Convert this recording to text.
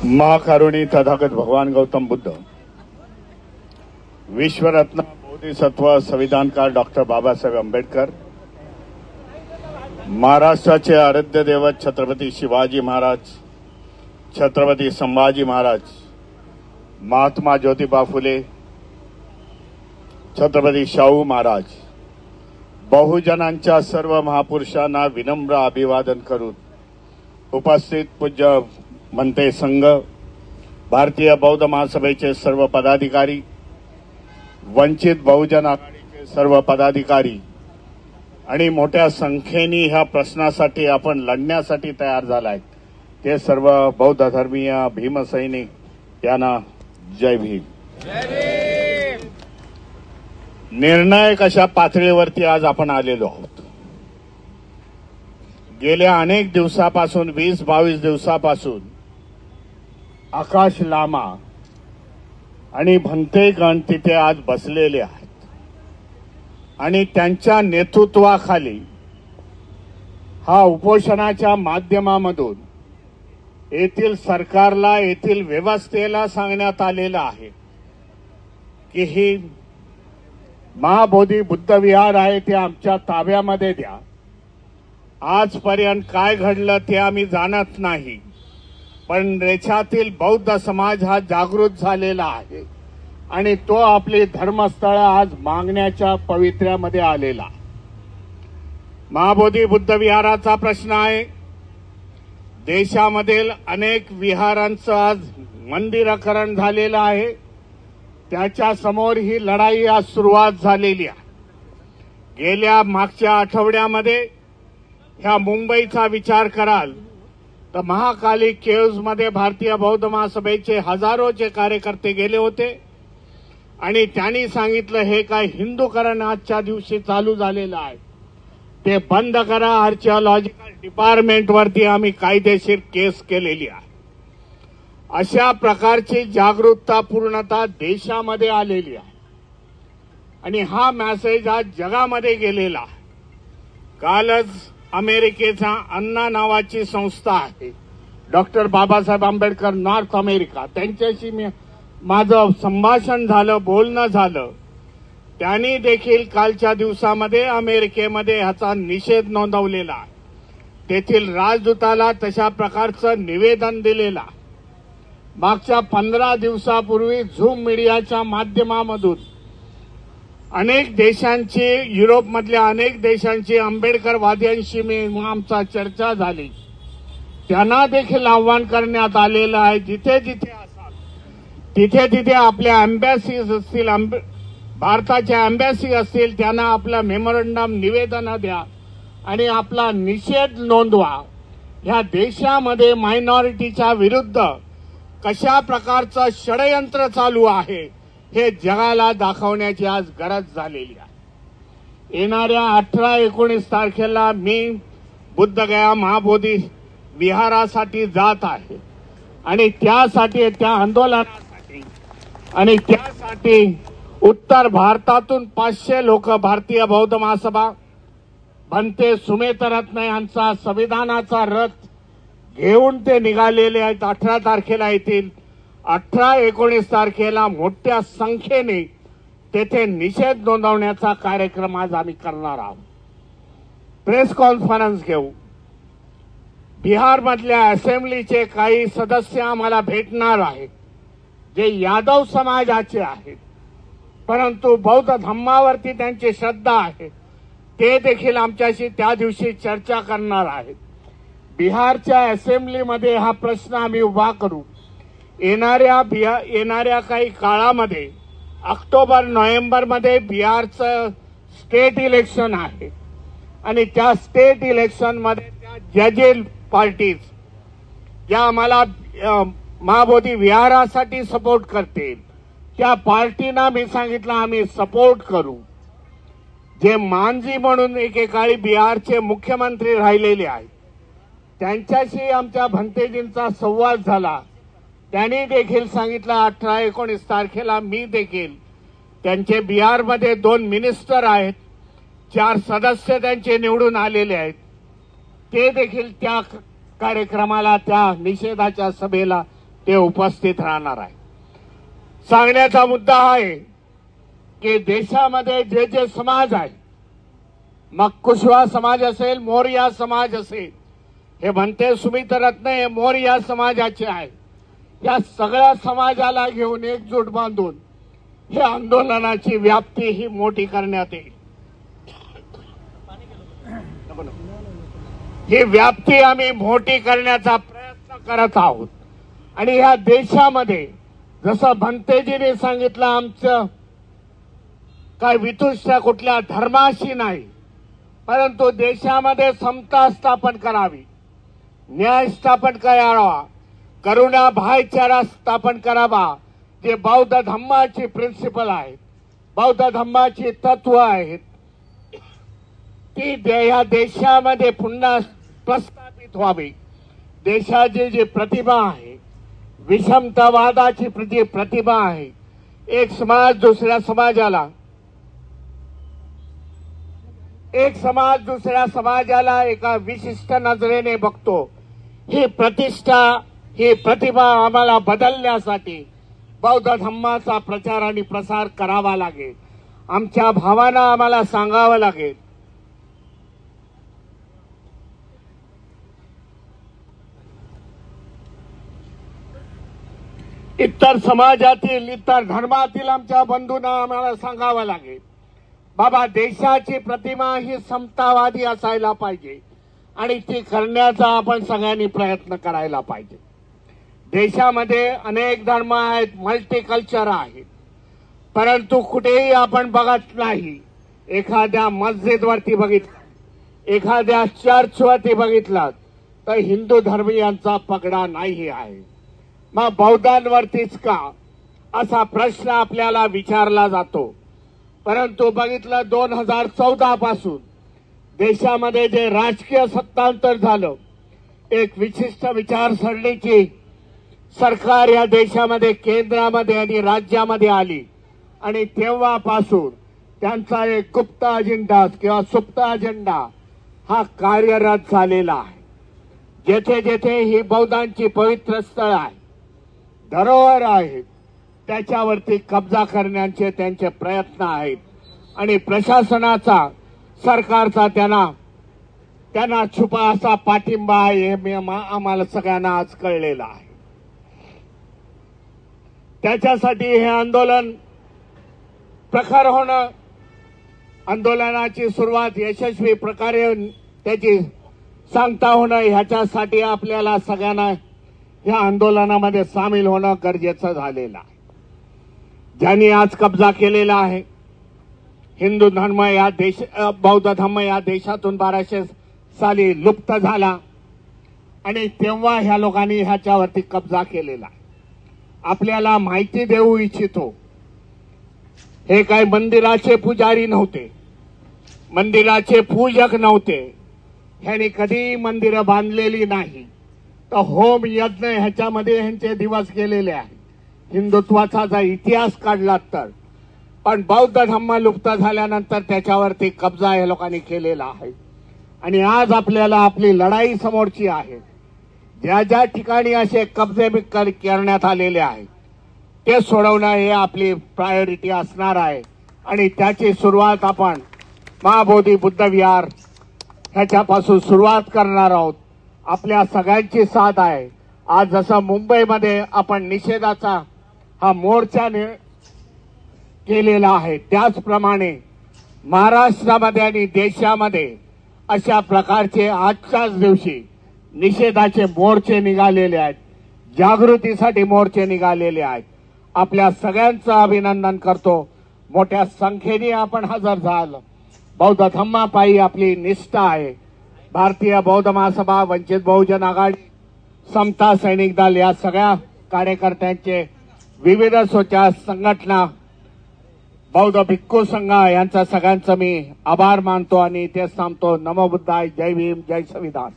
महाकारुणी तथागत भगवान गौतम बुद्ध, विश्वरत्न बोधिसत्व संविधानकार डॉक्टर बाबासाहेब आंबेडकर, महाराष्ट्राचे आराध्य दैवत छत्रपती शिवाजी महाराज, छत्रपती संभाजी महाराज, महात्मा ज्योतिबा फुले, छत्रपती शाहू महाराज, बहुजनांच्या सर्व महापुरुषांना विनम्र अभिवादन करून उपस्थित पूज्य मनते संघ, भारतीय बौद्ध महासभेचे सर्व पदाधिकारी, वंचित बहुजन आघाडीचे सर्व पदाधिकारी आणि मोठ्या संख्येने ह्या प्रश्नासाठी आपण लढण्यासाठी तयार झालाय ते सर्व बौद्ध धर्मीय भीमसैनिक यांना जय भीम. निर्णायक अशा पातळीवरती आज आपण आलेलो आहोत. गेल्या अनेक दिवसापासून 20-22 दिवसापासून आकाश लामा आणि भंतेगण तिथे आज बसलेले आहेत आणि त्यांच्या नेतृत्वाखाली हा उपोषणाच्या माध्यमामधून येथील सरकारला, येथील व्यवस्थेला सांगण्यात आलेलं आहे की ही महाबोधी बुद्ध विहार आहे ते आमच्या ताब्यामध्ये द्या. आजपर्यंत काय घडलं ते आम्ही जाणत नाही, पण देशातील बौद्ध समाज हा जागृत झालेला आहे आणि तो आपली धर्मस्थळं आज मागण्याच्या पवित्र्यामध्ये आलेला. महाबोधी बुद्ध विहाराचा प्रश्न आहे. देशामधील अनेक विहारांचं आज मंदिरीकरण झालेलं आहे. त्याच्या समोर ही लढाई आज सुरुवात झालेली आहे. गेल्या मागच्या आठवड्यामध्ये ह्या मुंबईचा विचार कराल तर महाकाली केव्जमध्ये भारतीय बौद्ध महासभेचे हजारोचे कार्यकर्ते गेले होते आणि त्यांनी सांगितलं हे काय हिंदूकरण आजच्या दिवशी चालू झालेलं आहे, ते बंद करा. आर्किओलॉजिकल डिपार्टमेंटवरती आम्ही कायदेशीर केस केलेली आहे. अशा प्रकारची जागरूकता पूर्णतः देशामध्ये आलेली आहे आणि हा मेसेज आज जगामध्ये गेलेला आहे. कालच अमेरिकेचा अन्ना नावाची संस्था आहे, doctor Babasaheb Ambedkar north America, त्यांच्याशी माझं संभाषण झालं, बोलणं झालं. त्यांनी देखील कालच्या दिवसामध्ये अमेरिकेमध्ये ह्याचा निषेध नोंदवलेला आहे. तेथील राजदूताला तशा प्रकारचं निवेदन दिलेलं आहे. मागच्या 15 दिवसापूर्वी झूम मीडियाच्या माध्यमामधून अनेक देशांची, युरोपमधल्या अनेक देशांची आंबेडकरवाद्यांशी आमचा चर्चा झाली. त्यांना देखील आव्हान करण्यात आलेलं आहे, जिथे जिथे असाल तिथे तिथे आपल्या एम्बॅसीज असतील, भारताच्या एम्बॅसी असतील, त्यांना आपलं मेमोरंडम निवेदन द्या आणि आपला निषेध नोंदवा. ह्या देशामध्ये मायनॉरिटीच्या विरुद्ध कशा प्रकारचं षडयंत्र चालू आहे हे जगाला दाखवण्याची आज गरज झालेली आहे. येणाऱ्या 18-19 तारखेला मी बुद्धगया महाबोधी विहारासाठी जात आहे आणि त्यासाठी, त्या आंदोलनासाठी आणि त्यासाठी उत्तर भारतातून 500 लोक भारतीय बौद्ध महासभा, भंते सुमेतरत्न यांचा संविधानाचा रथ घेऊन ते निघालेले आहेत. 18 तारखेला येतील. 18-19 तारखेला मोठ्या संख्येने तेथे निषेध नोंदवण्याचा कार्यक्रम आज आम्ही करणार आहोत. प्रेस कॉन्फरन्स घेऊ. बिहारमधल्या असेंब्लीचे काही सदस्य आम्हाला भेटणार आहेत जे यादव समाजाचे आहेत, परंतु बौद्ध धम्मावरती त्यांची श्रद्धा आहे. ते देखील आमच्याशी त्या दिवशी चर्चा करणार आहेत. बिहारच्या असेंब्लीमध्ये हा प्रश्न आम्ही उभा करू. येणाऱ्या काही काळामध्ये ऑक्टोबर-नोव्हेंबरमध्ये बिहारचं स्टेट इलेक्शन आहे आणि त्या स्टेट इलेक्शनमध्ये त्या जजेल पार्टीज ज्या आम्हाला महाबोधी विहारासाठी सपोर्ट करतील त्या पार्टीना मी सांगितलं आम्ही सपोर्ट करू. जे मांझी म्हणून एकेकाळी बिहारचे मुख्यमंत्री राहिलेले आहेत, त्यांच्याशी आमच्या भंतेजींचा संवाद झाला. त्यांनी देखील सांगितलं 18-19 तारखेला मी देखील, त्यांचे बिहारमध्ये 2 मिनिस्टर आहेत, 4 सदस्य त्यांचे निवडून आलेले आहेत, ते देखील त्या कार्यक्रमाला, त्या निषेधाच्या सभेला ते उपस्थित राहणार आहे. सांगण्याचा मुद्दा आहे की देशामध्ये जे जे समाज आहे, मग कुशवा समाज असेल, मोरया समाज असेल, हे म्हणते सुमित रत्न हे मोरया समाजाचे आहे, या सगळ्या समाजाला घेऊन एकजूट बांधून हे आंदोलनाची व्याप्ती ही मोठी करण्यात येईल. ही व्याप्ती आम्ही मोठी करण्याचा प्रयत्न करत आहोत. आणि ह्या देशामध्ये जसं भंतेजीने सांगितलं, आमचं काय वितुष्ट कुठल्या धर्माशी नाही, परंतु देशामध्ये समता स्थापन करावी, न्याय स्थापन करावा, करुणा भाईचारा स्थापन करावा, जे बौद्ध धम्माची प्रिन्सिपल आहेत, बौद्ध धम्माची तत्व आहेत, ती या देशामध्ये पुन्हा प्रस्थापित व्हावी. देशाची जी प्रतिभा आहे, विषमतावादाची प्रतिभा आहे, एक समाज दुसऱ्या समाजाला एका विशिष्ट नजरेने बघतो, ही प्रतिष्ठा, ही प्रतिभा आम्हाला बदलण्यासाठी बौद्ध धम्माचा प्रचार आणि प्रसार करावा लागेल. आमच्या भावांना आम्हाला सांगावं लागेल. इतर समाजातील, इतर धर्मातील आमच्या बंधूंना आम्हाला सांगावं लागेल, बाबा देशाची प्रतिमा ही समतावादी असायला पाहिजे आणि ती करण्याचा आपण सगळ्यांनी प्रयत्न करायला पाहिजे. देशामध्ये अनेक धर्म आहेत, मल्टीकल्चर आहेत, परंतु कुठेही आपण बघत नाही, एखाद्या मस्जिदवरती बघितलं, एखाद्या चर्चवरती बघितलं तर हिंदू धर्मीयांचा पगडा नाही आहे. मग बौद्धांवरतीच का, असा प्रश्न आपल्याला विचारला जातो. परंतु बघितलं 2014 पासून देशामध्ये जे राजकीय सत्तांतर झालं, एक विशिष्ट विचारसरणीची सरकार या देशामध्ये केंद्रामध्ये आणि राज्यामध्ये आली आणि तेव्हापासून त्यांचा एक गुप्त अजेंडा किंवा सुप्त अजेंडा हा कार्यरत झालेला आहे. जेथे जेथे ही बौद्धांची पवित्र स्थळ आहे, धरोहर आहेत, त्याच्यावरती कब्जा करण्याचे त्यांचे प्रयत्न आहेत आणि प्रशासनाचा, सरकारचा त्यांना छुपा असा पाठिंबा आहे, हे आम्हाला सगळ्यांना आज कळलेलं आहे. त्याच्यासाठी हे आंदोलन प्रखर होणं, आंदोलनाची सुरुवात यशस्वी प्रकारे त्याची सांगता होणं, ह्याच्यासाठी आपल्याला सगळ्यांना या आंदोलनामध्ये सामील होणं गरजेचं झालेलं आहे. ज्यांनी आज कब्जा केलेला आहे, हिंदू धर्म या बौद्ध धर्म या देशातून 1200 साली लुप्त झाला आणि तेव्हा ह्या लोकांनी ह्याच्यावरती कब्जा केलेला आहे. आपल्याला माहिती देऊ इच्छितो, हे काय मंदिराचे पुजारी नव्हते, मंदिराचे पूजक नव्हते, ह्यांनी कधी मंदिरं बांधलेली नाही, तर होम यज्ञ ह्याच्यामध्ये ह्यांचे दिवस गेलेले आहेत. हिंदुत्वाचा जर इतिहास काढला तर, पण बौद्ध धम्म लुप्त झाल्यानंतर त्याच्यावरती कब्जा या लोकांनी केलेला आहे. आणि आज आपल्याला आपली लढाई समोरची आहे. ज्या ज्या ठिकाणी असे कब्जे करण्यात आलेले आहेत ते सोडवणं हे आपली प्रायोरिटी असणार आहे. आणि त्याची सुरुवात आपण महाबोधी बुद्ध विहार ह्याच्यापासून सुरुवात करणार आहोत. आपल्या सगळ्यांची साथ आहे. आज जसं मुंबईमध्ये आपण निषेधाचा हा मोर्चा केलेला आहे, त्याचप्रमाणे महाराष्ट्रामध्ये आणि देशामध्ये अशा प्रकारचे आजच्याच दिवशी निषेधाचे मोर्चे निघालेले आहेत, जागृतीसाठी मोर्चे निघालेले आहेत. आपल्या सगळ्यांचं अभिनंदन करतो. मोठ्या संख्येने आपण हजर झालं. बौद्ध धम्मापायी आपली निष्ठा आहे. भारतीय बौद्ध महासभा, वंचित बहुजन आघाडी, समता सैनिक दल या सगळ्या कार्यकर्त्यांचे, विविध स्वच्छता संघटना, बौद्ध भिक्खू संघ यांचा सगळ्यांचं मी आभार मानतो आणि इथेच थांबतो. नमो बुद्धाय. जय भीम, जय संविधान.